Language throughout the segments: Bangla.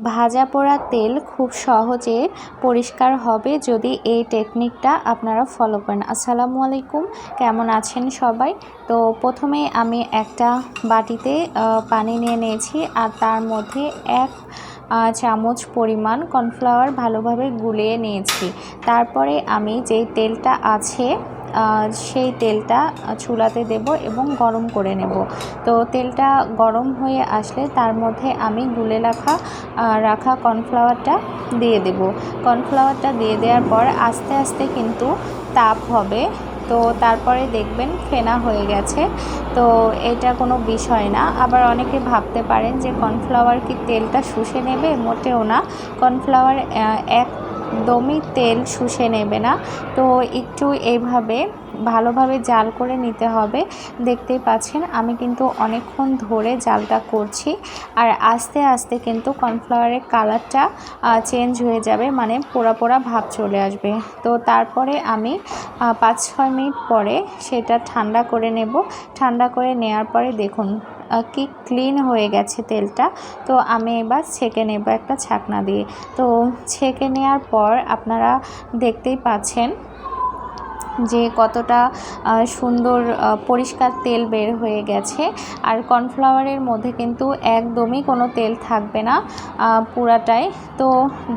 ভাজা পোড়া তেল খুব সহজে পরিষ্কার হবে যদি এই টেকনিকটা আপনারা ফলো করেন। আসসালামু আলাইকুম, কেমন আছেন সবাই? তো প্রথমে আমি একটা বাটিতে পানি নিয়ে নিয়েছি আর তার মধ্যে 1 চামচ পরিমাণ কর্নফ্লাওয়ার ভালোভাবে গুলিয়ে নিয়েছি। তারপরে আমি যেই তেলটা আছে সেই তেলটা চুলাতে দেব এবং গরম করে নেব। তো তেলটা গরম হয়ে আসলে তার মধ্যে আমি গুলে রাখা কর্নফ্লাওয়ারটা দিয়ে দেব। কর্নফ্লাওয়ারটা দিয়ে দেওয়ার পর আস্তে আস্তে কিন্তু তাপ হবে। তো তারপরে দেখবেন ফেনা হয়ে গেছে। তো এটা কোনো বিষয় না। আবার অনেকে ভাবতে পারেন যে কর্নফ্লাওয়ার কি তেলটা শুষে নেবে? মোটেও না। কর্নফ্লাওয়ার একদমই তেল শুষে নেবে না। তো একটু এইভাবে ভালোভাবে জাল করে নিতে হবে। দেখতেই পাচ্ছেন আমি কিন্তু অনেকক্ষণ ধরে জালটা করছি আর আস্তে আস্তে কিন্তু কর্নফ্লাওয়ারের কালারটা চেঞ্জ হয়ে যাবে, মানে পোড়া পোড়া ভাব চলে আসবে। তো তারপরে আমি 5-6 মিনিট পরে সেটা ঠান্ডা করে নেব। ঠান্ডা করে নেওয়ার পরে দেখুন কি ক্লিন হয়ে গেছে তেলটা। তো আমি এবার ছেঁকে নেব একটা ছাকনা দিয়ে। তো ছেঁকে নেওয়ার পর আপনারা দেখতেই পাচ্ছেন যে কতটা সুন্দর পরিষ্কার তেল বের হয়ে গেছে। আর কর্নফ্লাওয়ারের মধ্যে কিন্তু একদমই কোনো তেল থাকবে না পুরাটাই। তো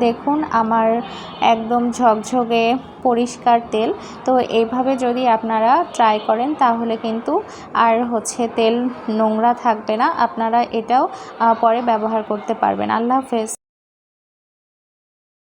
দেখুন আমার একদম ঝকঝকে পরিষ্কার তেল। তো এইভাবে যদি আপনারা ট্রাই করেন তাহলে কিন্তু আর তেল নোংরা থাকবে না। আপনারা এটাও পরে ব্যবহার করতে পারবেন। আল্লাহ হাফেজ।